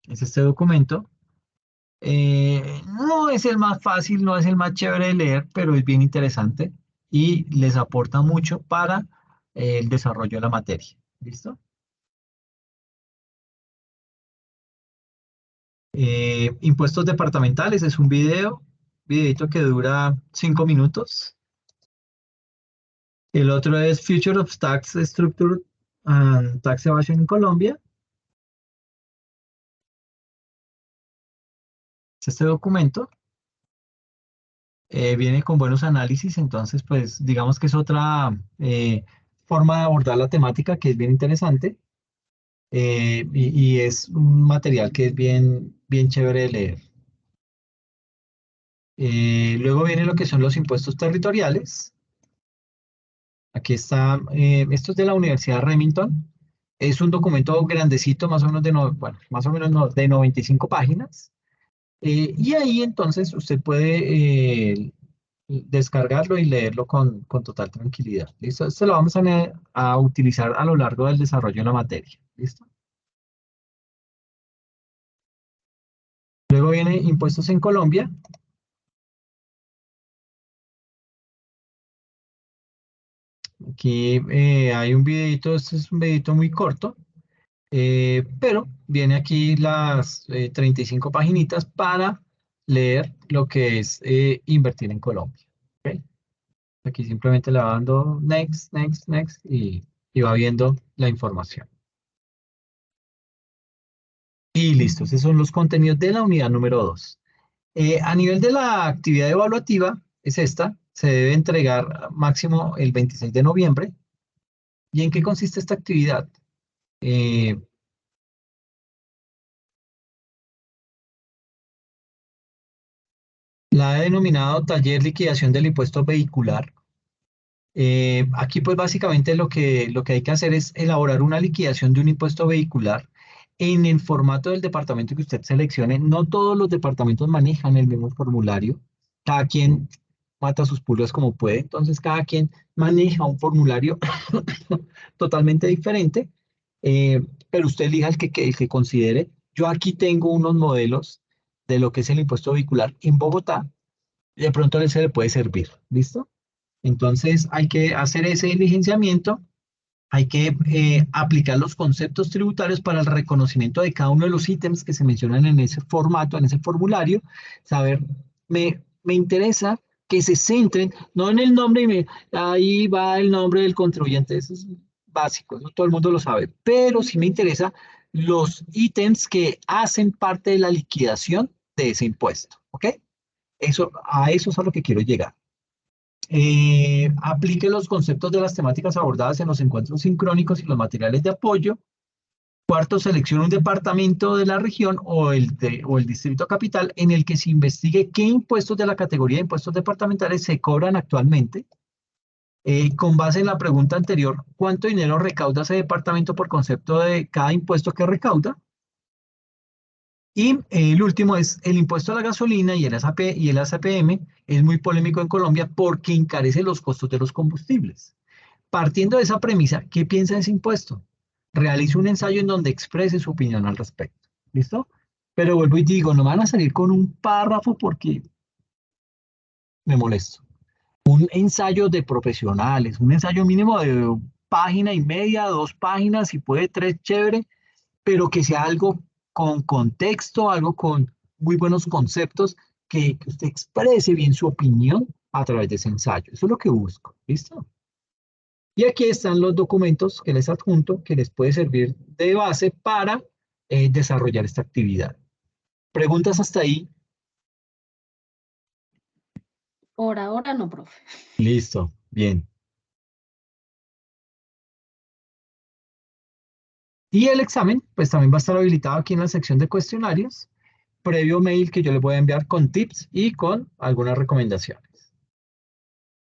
Es este documento. No es el más fácil, no es el más chévere de leer, pero es bien interesante y les aporta mucho para el desarrollo de la materia. ¿Listo? Impuestos departamentales es un videito que dura 5 minutos. El otro es Future of Tax Structure and Tax Evasion en Colombia. Es este documento. Viene con buenos análisis, entonces pues digamos que es otra forma de abordar la temática que es bien interesante y es un material que es bien chévere de leer. Luego viene lo que son los impuestos territoriales. Aquí está, esto es de la Universidad Remington. Es un documento grandecito, más o menos bueno, más o menos de 95 páginas. Y ahí entonces usted puede descargarlo y leerlo con total tranquilidad. ¿Listo? Esto lo vamos a utilizar a lo largo del desarrollo de la materia. ¿Listo? Luego viene impuestos en Colombia. Aquí hay un videito, este es un videito muy corto, pero viene aquí las 35 paginitas para leer lo que es invertir en Colombia. ¿Ok? Aquí simplemente le va dando next, next, next y va viendo la información. Y listo, esos son los contenidos de la unidad número 2. A nivel de la actividad evaluativa, es esta, se debe entregar máximo el 26 de noviembre. ¿Y en qué consiste esta actividad? Eh, la he denominado taller liquidación del impuesto vehicular. Aquí pues básicamente lo que hay que hacer es elaborar una liquidación de un impuesto vehicular en el formato del departamento que usted seleccione. No todos los departamentos manejan el mismo formulario. Cada quien mata sus pulgas como puede. Entonces cada quien maneja un formulario totalmente diferente. Pero usted elija el que considere. Yo aquí tengo unos modelos de lo que es el impuesto vehicular en Bogotá, de pronto se le puede servir. ¿Listo? Entonces hay que hacer ese diligenciamiento, hay que aplicar los conceptos tributarios para el reconocimiento de cada uno de los ítems que se mencionan en ese formato, en ese formulario, saber, me interesa que se centren, no en el nombre, ahí va el nombre del contribuyente, eso es básico, eso todo el mundo lo sabe, pero sí me interesa los ítems que hacen parte de la liquidación de ese impuesto, ¿ok? A eso es a lo que quiero llegar. Aplique los conceptos de las temáticas abordadas en los encuentros sincrónicos y los materiales de apoyo. Cuarto, seleccione un departamento de la región o el distrito capital en el que se investigue qué impuestos de la categoría de impuestos departamentales se cobran actualmente. Con base en la pregunta anterior, ¿cuánto dinero recauda ese departamento por concepto de cada impuesto que recauda? Y el último es el impuesto a la gasolina y el ACPM es muy polémico en Colombia porque encarece los costos de los combustibles. Partiendo de esa premisa, ¿qué piensa de ese impuesto? Realice un ensayo en donde exprese su opinión al respecto. ¿Listo? Pero vuelvo y digo, no van a salir con un párrafo porque me molesto. Un ensayo de profesionales, un ensayo mínimo de página y media, 2 páginas, si puede 3, chévere, pero que sea algo con contexto, algo con muy buenos conceptos, que usted exprese bien su opinión a través de ese ensayo. Eso es lo que busco. ¿Listo? Y aquí están los documentos que les adjunto, que les puede servir de base para desarrollar esta actividad. ¿Preguntas hasta ahí? Por ahora no, profe. Listo, bien. Y el examen, pues también va a estar habilitado aquí en la sección de cuestionarios, previo mail que yo les voy a enviar con tips y con algunas recomendaciones.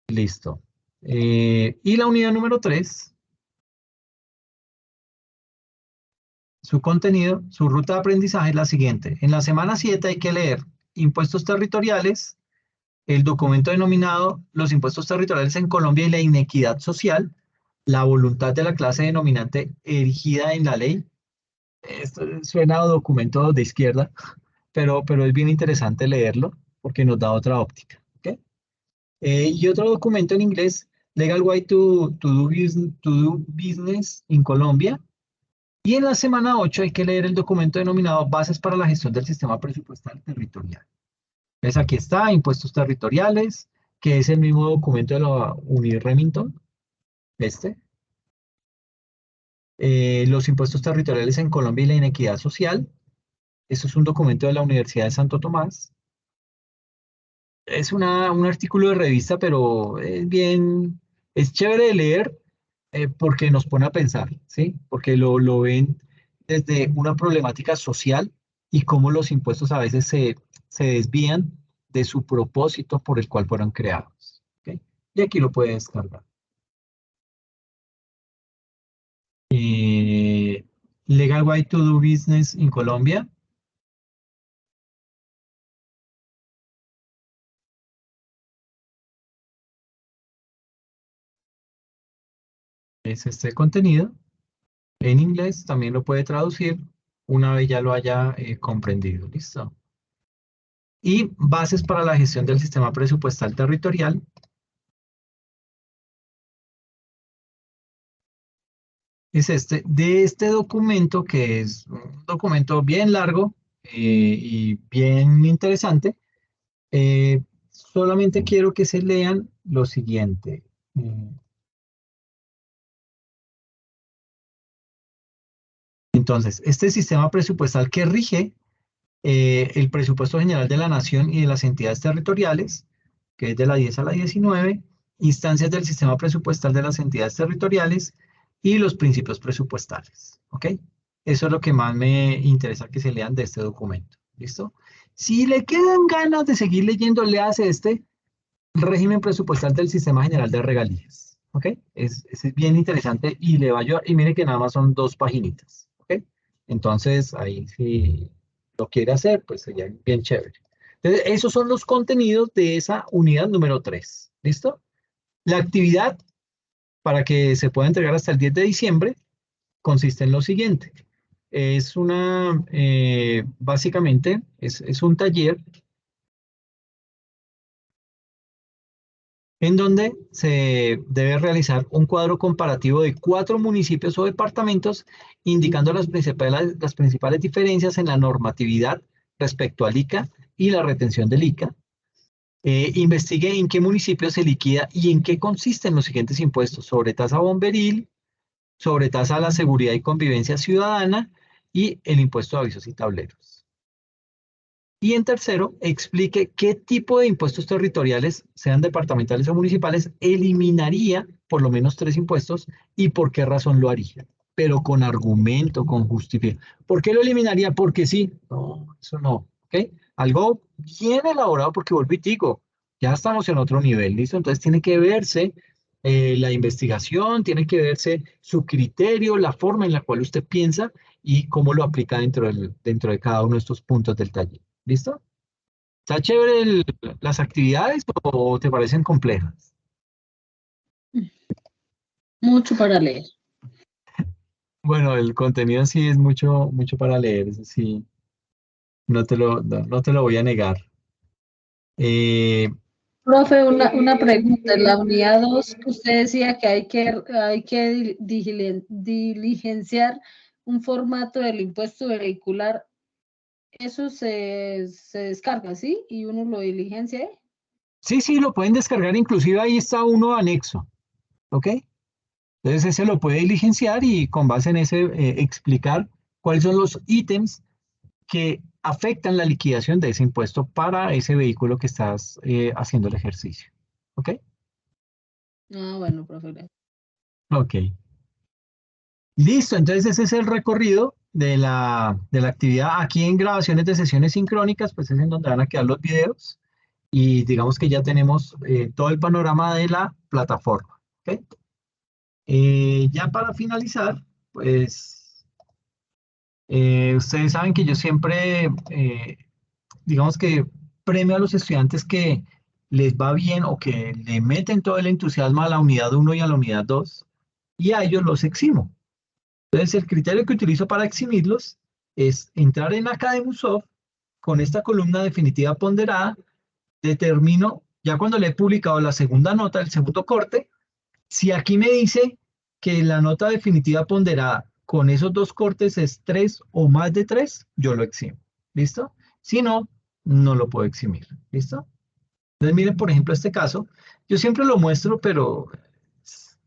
Listo. Y la unidad número 3, su contenido, su ruta de aprendizaje es la siguiente. En la semana 7 hay que leer impuestos territoriales, el documento denominado Los impuestos territoriales en Colombia y la inequidad social, la voluntad de la clase denominante erigida en la ley. Esto suena a documento de izquierda, pero es bien interesante leerlo porque nos da otra óptica. ¿Ok? Y otro documento en inglés, Legal Way to do business in Colombia. Y en la semana 8 hay que leer el documento denominado Bases para la gestión del sistema presupuestal territorial. Entonces aquí está, impuestos territoriales, que es el mismo documento de la Uni Remington, este. Los impuestos territoriales en Colombia y la inequidad social. Eso es un documento de la Universidad de Santo Tomás. Es un artículo de revista, pero es chévere de leer porque nos pone a pensar, ¿sí? Porque lo ven desde una problemática social y cómo los impuestos a veces se desvían de su propósito por el cual fueron creados. ¿Ok? Y aquí lo puede descargar. Eh, Legal Way to do business in Colombia. Es este contenido. En inglés también lo puede traducir una vez ya lo haya comprendido. ¿Listo? Y bases para la gestión del sistema presupuestal territorial. Es de este documento, que es un documento bien largo y bien interesante. Solamente quiero que se lean lo siguiente. Entonces, este sistema presupuestal que rige el presupuesto general de la nación y de las entidades territoriales, que es de la 10 a la 19, instancias del sistema presupuestal de las entidades territoriales y los principios presupuestales. ¿Ok? Eso es lo que más me interesa que se lean de este documento. ¿Listo? Si le quedan ganas de seguir leyendo, léase este régimen presupuestal del sistema general de regalías. ¿Ok? Es bien interesante y le va a ayudar. Y mire que nada más son 2 paginitas. ¿Ok? Entonces, ahí sí lo quiere hacer, pues sería bien chévere. Entonces, esos son los contenidos de esa unidad número 3. ¿Listo? La actividad para que se pueda entregar hasta el 10 de diciembre consiste en lo siguiente. es básicamente, es un taller en donde se debe realizar un cuadro comparativo de 4 municipios o departamentos, indicando las principales diferencias en la normatividad respecto al ICA y la retención del ICA. Investigue en qué municipio se liquida y en qué consisten los siguientes impuestos: sobre tasa bomberil, sobre tasa a la seguridad y convivencia ciudadana y el impuesto de avisos y tableros. Y en tercero, explique qué tipo de impuestos territoriales, sean departamentales o municipales, eliminaría por lo menos 3 impuestos y por qué razón lo haría. Pero con argumento, con justificación. ¿Por qué lo eliminaría? Porque sí. No, eso no. ¿Ok? Algo bien elaborado, porque vuelvo y digo, ya estamos en otro nivel, ¿listo? Entonces tiene que verse la investigación, tiene que verse su criterio, la forma en la cual usted piensa y cómo lo aplica dentro de cada uno de estos puntos del taller. ¿Listo? ¿Está chévere las actividades o te parecen complejas? Mucho para leer. Bueno, el contenido en sí es mucho, mucho para leer, eso sí, no te lo voy a negar. Eh, Profe, una pregunta. En la unidad 2, usted decía que hay que diligenciar un formato del impuesto vehicular. Eso se descarga, ¿sí? Y uno lo diligencia ahí. sí, sí, lo pueden descargar, inclusive ahí está uno anexo, ¿ok? Entonces ese lo puede diligenciar y con base en ese explicar cuáles son los ítems que afectan la liquidación de ese impuesto para ese vehículo que estás haciendo el ejercicio, ¿ok? Ah, bueno, profe. Gracias. Ok. Listo, entonces ese es el recorrido de la actividad. Aquí en grabaciones de sesiones sincrónicas, pues es en donde van a quedar los videos y digamos que ya tenemos todo el panorama de la plataforma. ¿Ok? Ya para finalizar, pues ustedes saben que yo siempre, digamos que premio a los estudiantes que les va bien o que le meten todo el entusiasmo a la unidad 1 y a la unidad 2 y a ellos los eximo. Entonces, el criterio que utilizo para eximirlos es entrar en Academusoft con esta columna definitiva ponderada, determino, ya cuando le he publicado la segunda nota, el segundo corte, si aquí me dice que la nota definitiva ponderada con esos 2 cortes es 3 o más de 3, yo lo eximo. ¿Listo? Si no, no lo puedo eximir. ¿Listo? Entonces, miren, por ejemplo, este caso, yo siempre lo muestro, pero es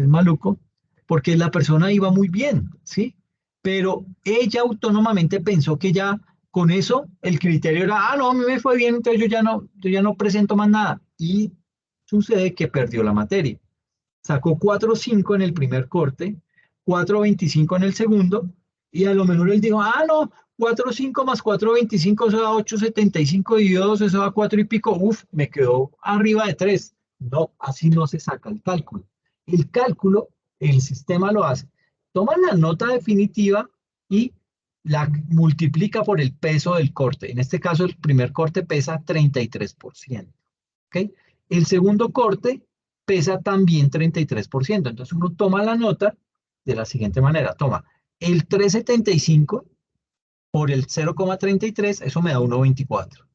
maluco, porque la persona iba muy bien, ¿sí? Pero ella autónomamente pensó que ya con eso el criterio era, no, a mí me fue bien, entonces yo ya no presento más nada. Y sucede que perdió la materia. Sacó 4.5 en el primer corte, 4.25 en el segundo, y a lo mejor él dijo, no, 4.5 más 4.25, eso da 8.75 dividido 2, eso da 4 y pico, me quedó arriba de 3. No, así no se saca el cálculo. El cálculo, el sistema lo hace. Toma la nota definitiva y la multiplica por el peso del corte. En este caso, el primer corte pesa 33%. ¿Ok? El segundo corte pesa también 33%. Entonces uno toma la nota de la siguiente manera. Toma el 3.75 por el 0,33, eso me da 1.24.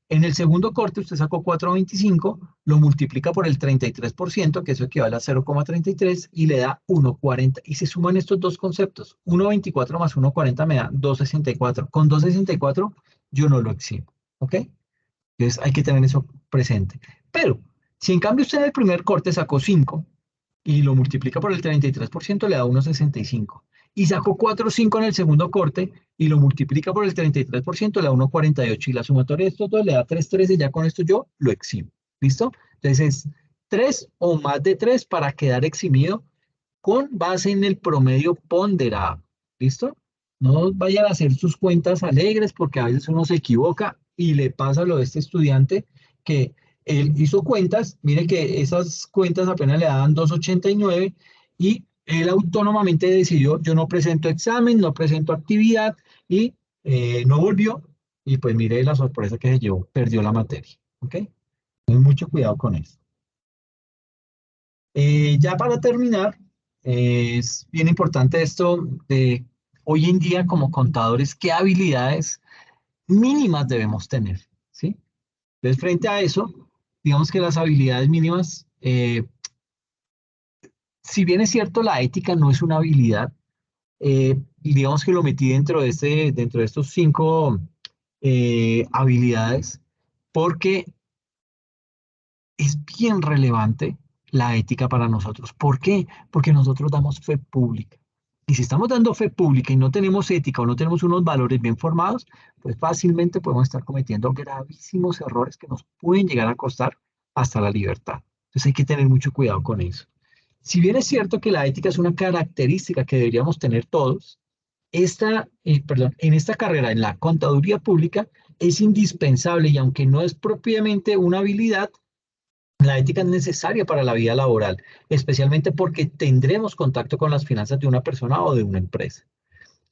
En el segundo corte usted sacó 4.25, lo multiplica por el 33%, que eso equivale a 0,33, y le da 1.40. Y se suman estos dos conceptos. 1.24 más 1.40 me da 2.64. Con 2.64 yo no lo eximo. ¿Ok? Entonces hay que tener eso presente. Pero si en cambio usted en el primer corte sacó 5 y lo multiplica por el 33%, le da 1.65. Y sacó 4.5 en el segundo corte y lo multiplica por el 33%, le da 1.48. Y la sumatoria de estos dos le da 3.13. Ya con esto yo lo eximo. ¿Listo? Entonces es 3 o más de 3 para quedar eximido con base en el promedio ponderado. ¿Listo? No vayan a hacer sus cuentas alegres porque a veces uno se equivoca y le pasa lo de este estudiante que él hizo cuentas, mire que esas cuentas apenas le daban 2.89 y él autónomamente decidió, yo no presento examen, no presento actividad y no volvió y pues mire la sorpresa que se llevó, perdió la materia. ¿Ok? Ten mucho cuidado con eso. Ya para terminar, es bien importante esto de hoy en día como contadores, ¿qué habilidades mínimas debemos tener? ¿Sí? Entonces, frente a eso, digamos que las habilidades mínimas, si bien es cierto, la ética no es una habilidad, digamos que lo metí dentro de estos 5 habilidades, porque es bien relevante la ética para nosotros. ¿Por qué? Porque nosotros damos fe pública. Y si estamos dando fe pública y no tenemos ética o no tenemos unos valores bien formados, pues fácilmente podemos estar cometiendo gravísimos errores que nos pueden llegar a costar hasta la libertad. Entonces hay que tener mucho cuidado con eso. Si bien es cierto que la ética es una característica que deberíamos tener todos, en esta carrera, en la contaduría pública, es indispensable y aunque no es propiamente una habilidad, la ética es necesaria para la vida laboral, especialmente porque tendremos contacto con las finanzas de una persona o de una empresa.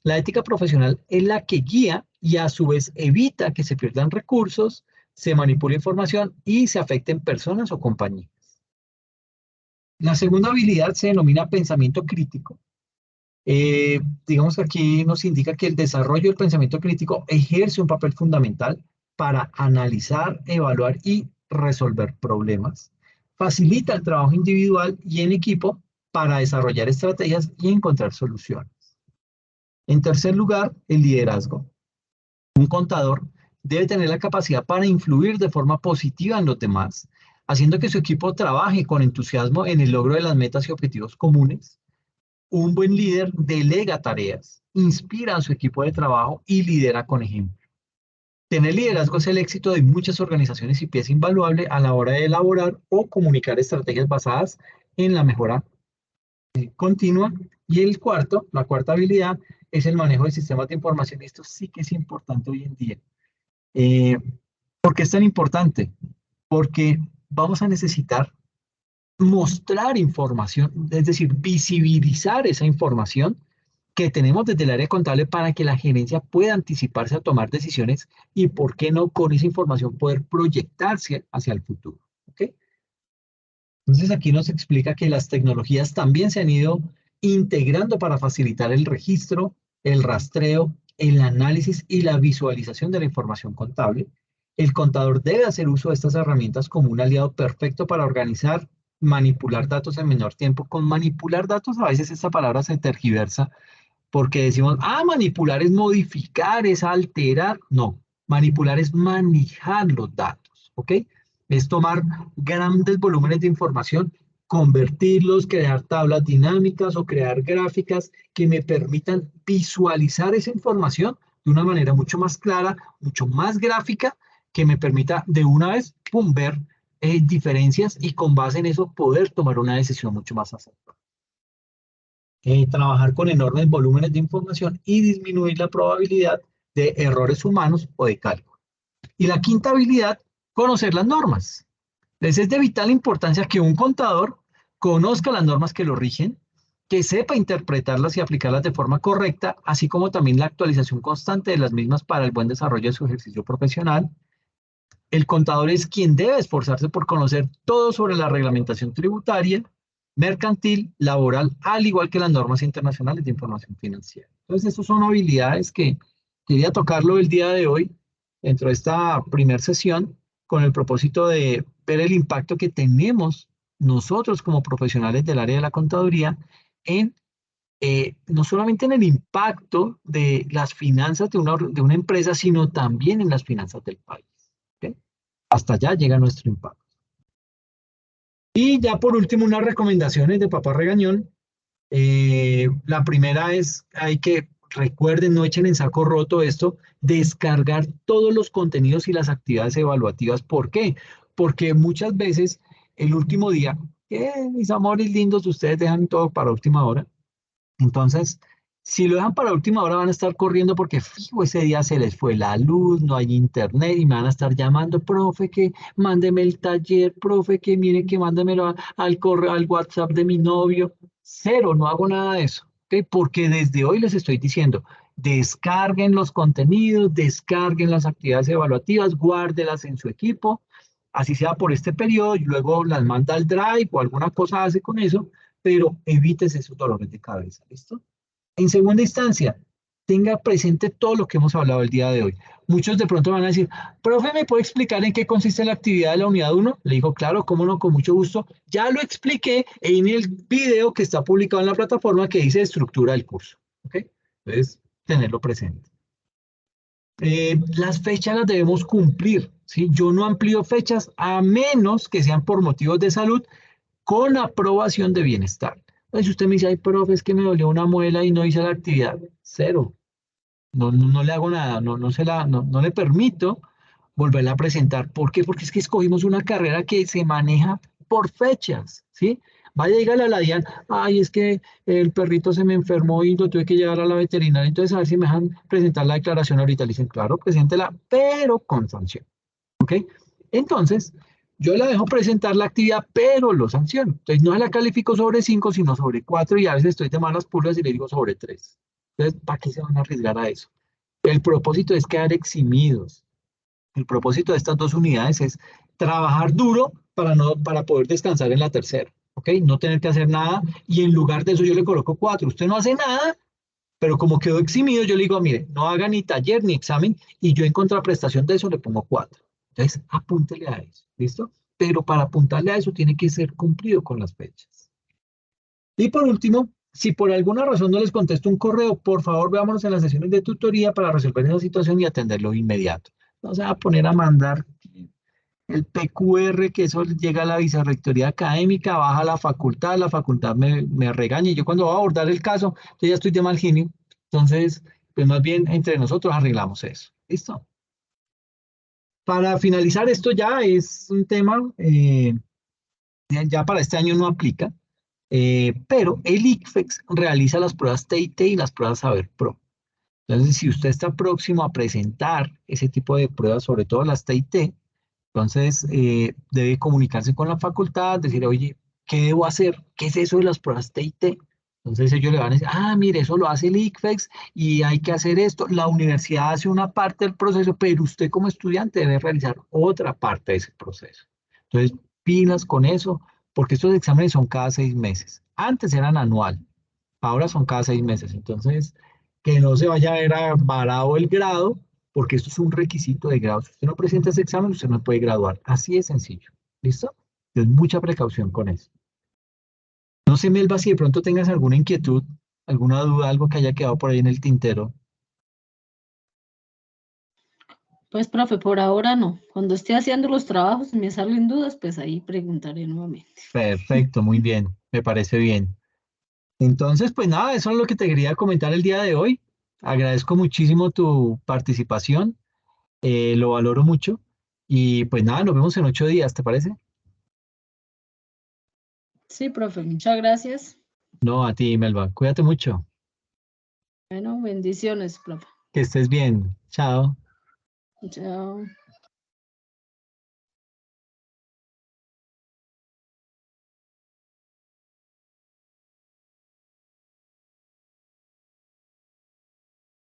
La ética profesional es la que guía y a su vez evita que se pierdan recursos, se manipule información y se afecten personas o compañías. La segunda habilidad se denomina pensamiento crítico. Digamos que aquí nos indica que el desarrollo del pensamiento crítico ejerce un papel fundamental para analizar, evaluar y resolver problemas. Facilita el trabajo individual y en equipo para desarrollar estrategias y encontrar soluciones. En tercer lugar, el liderazgo. Un contador debe tener la capacidad para influir de forma positiva en los demás, haciendo que su equipo trabaje con entusiasmo en el logro de las metas y objetivos comunes. Un buen líder delega tareas, inspira a su equipo de trabajo y lidera con ejemplo. Tener liderazgo es el éxito de muchas organizaciones y pieza invaluable a la hora de elaborar o comunicar estrategias basadas en la mejora continua. Y la cuarta habilidad es el manejo de sistemas de información. Esto sí que es importante hoy en día. Eh, ¿Por qué es tan importante? Porque vamos a necesitar mostrar información, es decir, visibilizar esa información que tenemos desde el área contable para que la gerencia pueda anticiparse a tomar decisiones y, ¿por qué no, con esa información poder proyectarse hacia el futuro? ¿Okay? Entonces aquí nos explica que las tecnologías también se han ido integrando para facilitar el registro, el rastreo, el análisis y la visualización de la información contable. El contador debe hacer uso de estas herramientas como un aliado perfecto para organizar, manipular datos en menor tiempo. Con manipular datos a veces esta palabra se tergiversa porque decimos, manipular es modificar, es alterar. No, manipular es manejar los datos, ¿ok? Es tomar grandes volúmenes de información, convertirlos, crear tablas dinámicas o crear gráficas que me permitan visualizar esa información de una manera mucho más clara, mucho más gráfica, que me permita de una vez, pum, ver diferencias y con base en eso poder tomar una decisión mucho más acertada. Trabajar con enormes volúmenes de información y disminuir la probabilidad de errores humanos o de cálculo. Y la quinta habilidad, conocer las normas. Entonces es de vital importancia que un contador conozca las normas que lo rigen, que sepa interpretarlas y aplicarlas de forma correcta, así como también la actualización constante de las mismas para el buen desarrollo de su ejercicio profesional. El contador es quien debe esforzarse por conocer todo sobre la reglamentación tributaria, mercantil, laboral, al igual que las normas internacionales de información financiera. Entonces, estas son habilidades que quería tocarlo el día de hoy, dentro de esta primera sesión, con el propósito de ver el impacto que tenemos nosotros como profesionales del área de la contaduría en no solamente en el impacto de las finanzas de una empresa, sino también en las finanzas del país. ¿Okay? Hasta allá llega nuestro impacto. Y ya por último, unas recomendaciones de Papá Regañón. La primera es, recuerden, no echen en saco roto esto, descargar todos los contenidos y las actividades evaluativas. ¿Por qué? Porque muchas veces el último día, mis amores lindos, ustedes dejan todo para última hora. Entonces, si lo dejan para última hora van a estar corriendo porque fijo ese día se les fue la luz, no hay internet y me van a estar llamando, profe, que mándeme el taller, profe, que mire que mándemelo al correo, al WhatsApp de mi novio. Cero, no hago nada de eso, ¿ok? Porque desde hoy les estoy diciendo, descarguen los contenidos, descarguen las actividades evaluativas, guárdelas en su equipo, así sea por este periodo y luego las manda al Drive o alguna cosa hace con eso, pero evites esos dolores de cabeza, ¿listo? En segunda instancia, tenga presente todo lo que hemos hablado el día de hoy. Muchos de pronto van a decir, profe, ¿me puede explicar en qué consiste la actividad de la unidad 1? Le digo, claro, cómo no, con mucho gusto. Ya lo expliqué en el video que está publicado en la plataforma que dice estructura del curso. ¿Ok? Entonces, tenerlo presente. Las fechas las debemos cumplir, ¿sí? Yo no amplío fechas a menos que sean por motivos de salud con aprobación de bienestar. Entonces, si usted me dice, ay, profe, es que me dolió una muela y no hice la actividad, cero. No le hago nada, no le permito volverla a presentar. ¿Por qué? Porque es que escogimos una carrera que se maneja por fechas, ¿sí? Vaya, dígale a la DIAN, ay, es que el perrito se me enfermó y lo tuve que llevar a la veterinaria, entonces a ver si me dejan presentar la declaración ahorita. Le dicen, claro, preséntela, pero con sanción, ¿ok? Entonces, yo la dejo presentar la actividad, pero lo sanciono. Entonces, no la califico sobre 5, sino sobre 4 y a veces estoy de malas pulgas y le digo sobre 3. Entonces, ¿para qué se van a arriesgar a eso? El propósito es quedar eximidos. El propósito de estas dos unidades es trabajar duro para poder descansar en la tercera, ¿ok? No tener que hacer nada y en lugar de eso yo le coloco 4. Usted no hace nada, pero como quedó eximido, yo le digo, mire, no haga ni taller ni examen y yo en contraprestación de eso le pongo 4. Entonces, apúntele a eso, ¿listo? Pero para apuntarle a eso tiene que ser cumplido con las fechas. Y por último, si por alguna razón no les contesto un correo, por favor veámonos en las sesiones de tutoría para resolver esa situación y atenderlo de inmediato. No se va a poner a mandar el PQR, que eso llega a la vicerrectoría académica, baja a la facultad me regaña y yo cuando voy a abordar el caso, yo ya estoy de mal genio. Entonces, pues más bien entre nosotros arreglamos eso. ¿Listo? Para finalizar, esto ya es un tema, ya para este año no aplica, pero el ICFEX realiza las pruebas TIT y las pruebas Saber Pro. Entonces, si usted está próximo a presentar ese tipo de pruebas, sobre todo las TIT, entonces debe comunicarse con la facultad, decir, oye, ¿qué debo hacer? ¿Qué es eso de las pruebas TIT? Entonces ellos le van a decir, ah, mire, eso lo hace el ICFEX y hay que hacer esto. La universidad hace una parte del proceso, pero usted como estudiante debe realizar otra parte de ese proceso. Entonces, pilas con eso, porque estos exámenes son cada 6 meses. Antes eran anual, ahora son cada 6 meses. Entonces, que no se vaya a ver varado el grado, porque esto es un requisito de grado. Si usted no presenta ese examen, usted no puede graduar. Así de sencillo. ¿Listo? Entonces, mucha precaución con eso. No sé, Melba, si de pronto tengas alguna inquietud, alguna duda, algo que haya quedado por ahí en el tintero. Pues, profe, por ahora no. Cuando esté haciendo los trabajos y me salen dudas, pues ahí preguntaré nuevamente. Perfecto, muy bien. Me parece bien. Entonces, pues nada, eso es lo que te quería comentar el día de hoy. Agradezco muchísimo tu participación. Lo valoro mucho. Y pues nada, nos vemos en 8 días, ¿te parece? Sí, profe, muchas gracias. No, a ti, Melba. Cuídate mucho. Bueno, bendiciones, profe. Que estés bien. Chao. Chao.